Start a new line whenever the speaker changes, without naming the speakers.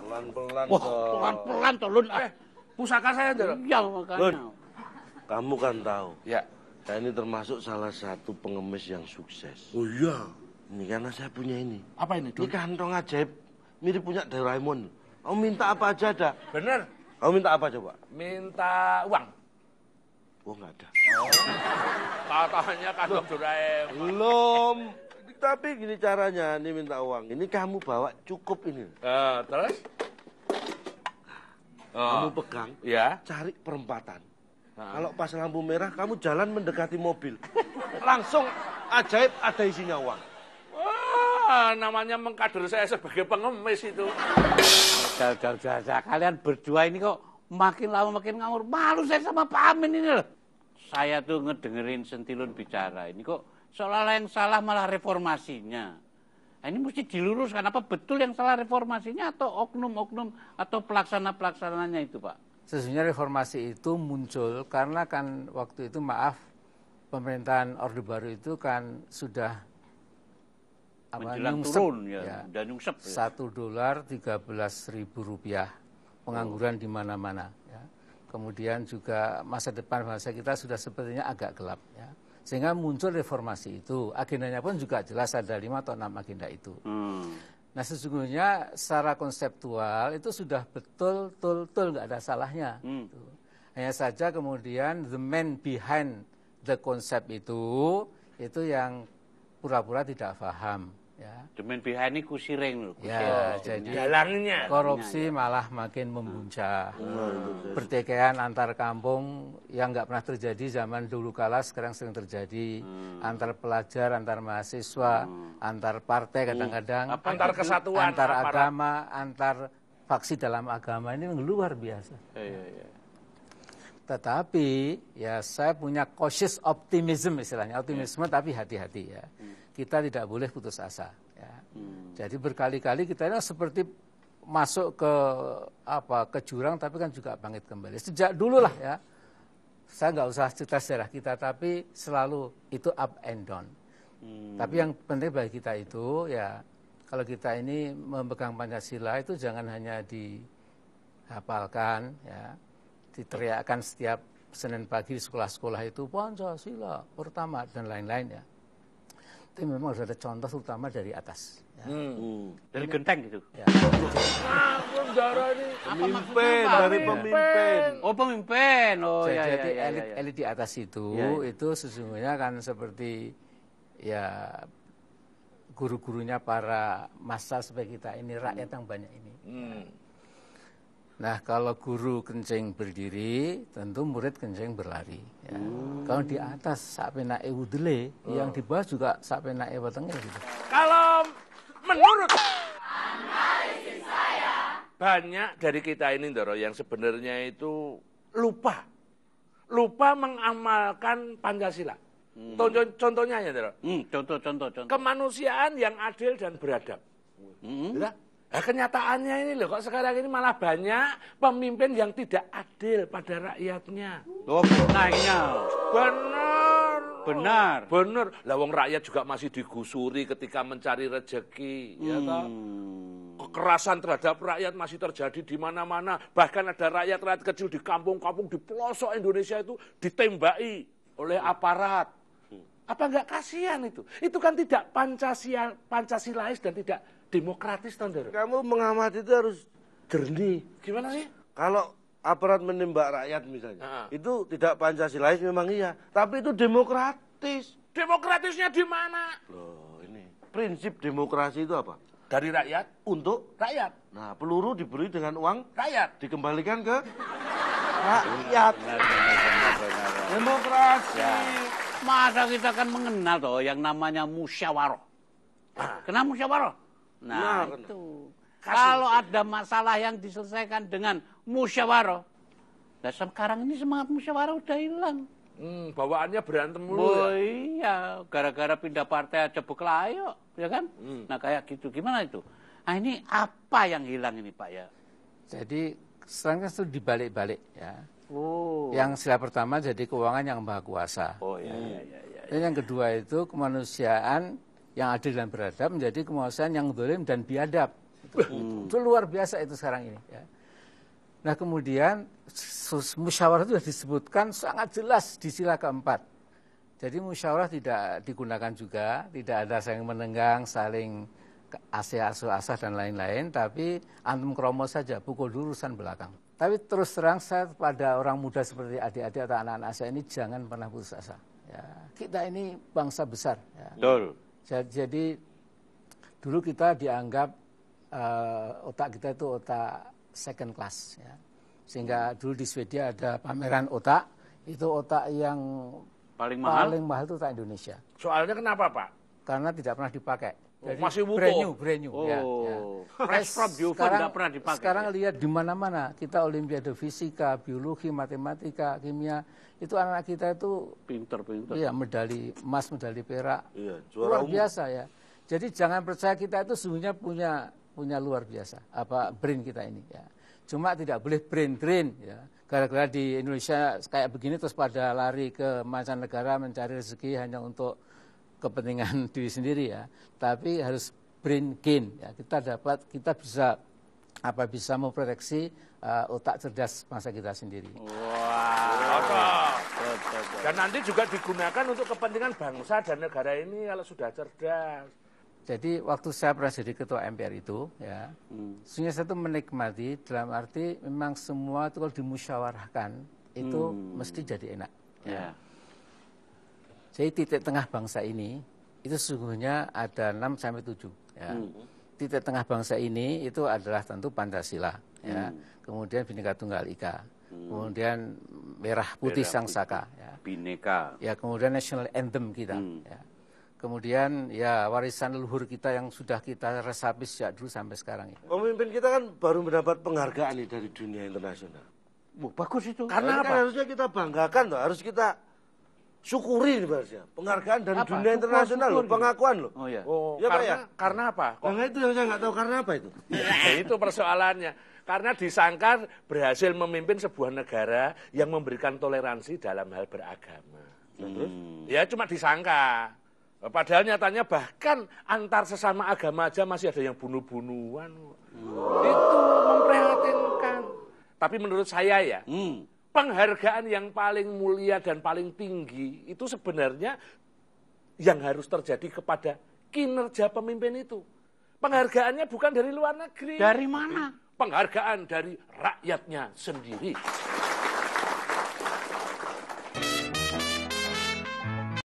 Pelan-pelan.
Wah, pelan-pelan toh, Lun.
Pusaka saya, Ndoro.
Iya, makanya.
Kamu kan tahu,
Ya.
saya ini termasuk salah satu pengemis yang sukses.
Oh iya.
Ini karena saya punya ini.
Apa ini,
Ini kantong ajaib, mirip punya Doraemon. Kamu minta apa aja ada.
Bener.
Kamu minta apa coba?
Minta uang.
Oh, nggak ada.
Katanya kantong Doraemon.
Belum. Tapi gini caranya, ini minta uang. Ini kamu bawa cukup ini.
Terus?
Kamu pegang,
Ya.
cari perempatan. Kalau pas lampu merah, kamu jalan mendekati mobil. Langsung ajaib ada isinya uang.
Wah, namanya mengkader saya sebagai pengemis itu.
Udah. Kalian berdua ini kok makin lama makin ngawur. Malu saya sama Pak Amin ini loh. Saya tuh ngedengerin Sentilun bicara. Ini kok seolah-olah yang salah malah reformasinya. Nah, ini mesti diluruskan. Apa betul yang salah reformasinya atau oknum-oknum atau pelaksana-pelaksananya itu, Pak?
Sesungguhnya reformasi itu muncul karena kan waktu itu pemerintahan Orde Baru itu kan sudah
menjelang turun ya, dan nyungsep ya.
$1 13.000 pengangguran di mana-mana ya. Kemudian juga masa depan bangsa kita sudah sepertinya agak gelap ya. Sehingga muncul reformasi itu. Agendanya pun juga jelas ada 5 atau 6 agenda itu. Nah sesungguhnya secara konseptual itu sudah betul nggak ada salahnya. Hanya saja kemudian the man behind the concept itu yang pura-pura tidak paham. Ya.
The man behind ini kusiring loh.
Ya, jadi
dalangnya.
Korupsi malah makin membuncah. Pertikaian antar kampung yang nggak pernah terjadi zaman dulu kala sekarang sering terjadi. Antar pelajar, antar mahasiswa, antar partai kadang-kadang.
Antar kesatuan.
Antar agama, antar faksi dalam agama ini luar biasa.
Iya.
Tetapi ya saya punya cautious optimism istilahnya. Optimisme tapi hati-hati ya. Kita tidak boleh putus asa. Ya. Jadi berkali-kali kita ini seperti masuk ke jurang, tapi kan juga bangkit kembali. Sejak dulu lah ya. Saya nggak usah cerita sejarah kita, tapi selalu itu up and down. Tapi yang penting bagi kita itu ya, kalau kita ini memegang Pancasila itu jangan hanya dihafalkan, ya, diteriakkan setiap Senin pagi di sekolah-sekolah itu Pancasila pertama dan lain-lain ya. Itu memang harus ada contoh terutama dari atas. Ya.
Dari genteng gitu.
Ya.
Pemimpin, dari pemimpin.
Oh pemimpin. Oh
Jadi
ya.
elit di atas itu, itu sesungguhnya kan seperti ya guru-gurunya para massa supaya kita ini rakyat yang banyak ini. Nah kalau guru kencing berdiri, tentu murid kencing berlari. Ya. Kalau di atas sakpenake wudele, yang di bawah juga sakpenake wetenge gitu.
Kalau menurut analisis saya, banyak dari kita ini, Ndoro, yang sebenarnya itu lupa mengamalkan Pancasila. Contohnya ya, Ndoro.
Contoh.
Kemanusiaan yang adil dan beradab. Nah, kenyataannya ini loh, kok sekarang ini malah banyak pemimpin yang tidak adil pada rakyatnya.
Naiknya. Benar.
Lah wong rakyat juga masih digusuri ketika mencari rezeki, ya toh. Kekerasan terhadap rakyat masih terjadi di mana-mana. Bahkan ada rakyat kecil di kampung-kampung di pelosok Indonesia itu ditembaki oleh aparat. Apa enggak kasihan itu? Itu kan tidak Pancasilais dan tidak demokratis, Tondor.
Kamu mengamati itu harus jernih.
Gimana sih?
Kalau aparat menembak rakyat misalnya, itu tidak Pancasilais memang iya, tapi itu demokratis.
Demokratisnya di mana?
Loh, ini prinsip demokrasi itu apa?
Dari rakyat
Untuk
rakyat.
Nah, peluru diberi dengan uang
Rakyat.
dikembalikan ke rakyat. Demokrasi.
Ya. Masa kita kan mengenal toh yang namanya musyawarah. Kenapa musyawarah? Nah, itu. Kalau ada masalah yang diselesaikan dengan musyawarah. Nah, sekarang ini semangat musyawarah udah hilang.
Bawaannya berantem mulu.
Oh iya, gara-gara pindah partai aja bekelayo, ya kan? Nah, kayak gitu. Gimana itu? Nah, ini apa yang hilang ini, Pak ya?
Jadi sekarang itu dibalik-balik ya.
Oh.
Yang sila pertama jadi keuangan yang maha kuasa.
Oh iya.
Dan yang kedua itu kemanusiaan yang adil dan beradab menjadi kemanusiaan yang zalim dan biadab. Itu luar biasa itu sekarang ini. Ya. Nah kemudian musyawarah itu sudah disebutkan sangat jelas di sila keempat. Jadi musyawarah tidak digunakan juga, tidak ada saling menenggang, saling asah dan lain-lain, tapi antum kromo saja, pukul dulu urusan belakang. Tapi terus terang saya pada orang muda seperti adik-adik atau anak-anak saya ini jangan pernah putus asa. Ya, kita ini bangsa besar. Ya.
Betul.
Jadi dulu kita dianggap otak kita itu otak second class. Ya. Sehingga dulu di Swedia ada pameran otak, itu otak yang paling mahal itu otak Indonesia.
Soalnya kenapa, Pak?
Karena tidak pernah dipakai.
Jadi masih
brand new.
Oh,
ya.
Fresh from the oven nggak pernah dipakai.
Sekarang lihat di mana-mana, kita olimpiade fisika, biologi, matematika, kimia, itu anak kita itu
pinter.
Iya, medali emas, medali perak.
Iya, juara
luar biasa ya. Jadi jangan percaya kita itu sesungguhnya punya luar biasa brain kita ini ya. Cuma tidak boleh brain drain ya. Gara-gara di Indonesia kayak begini terus pada lari ke mancanegara mencari rezeki hanya untuk kepentingan diri sendiri ya. Tapi harus brain gain ya. Kita bisa memproteksi otak cerdas bangsa kita sendiri.
Wah. Dan nanti juga digunakan untuk kepentingan bangsa dan negara ini kalau sudah cerdas.
Jadi waktu saya pernah jadi ketua MPR itu, ya, sehingga saya itu menikmati dalam arti memang semua itu kalau dimusyawarahkan itu mesti jadi enak. Ya. Jadi titik tengah bangsa ini itu sesungguhnya ada 6 sampai 7. Ya. Titik tengah bangsa ini itu adalah tentu Pancasila, ya. Kemudian Bhinneka Tunggal Ika, kemudian Merah Putih Sang Saka, ya.
Bhinneka.
Ya, kemudian National Anthem kita. Ya. Kemudian ya warisan leluhur kita yang sudah kita resapi sejak dulu sampai sekarang.
Pemimpin kita kan baru mendapat penghargaan nih dari dunia internasional.
Bagus itu.
Karena apa? Harusnya kita banggakan loh, harus kita syukuri nih harusnya. Penghargaan dari dunia internasional loh, pengakuan loh.
Oh iya.
Ya, Pak, ya?
Karena apa?
Karena itu yang saya nggak tahu karena apa itu.
Ya, itu persoalannya. Karena disangka berhasil memimpin sebuah negara yang memberikan toleransi dalam hal beragama. Terus? Ya cuma disangka. Padahal nyatanya bahkan antar sesama agama aja masih ada yang bunuh-bunuhan. Itu memprihatinkan. Tapi menurut saya ya, penghargaan yang paling mulia dan paling tinggi itu sebenarnya yang harus terjadi kepada kinerja pemimpin itu. Penghargaannya bukan dari luar negeri.
Dari mana?
Penghargaan dari rakyatnya sendiri.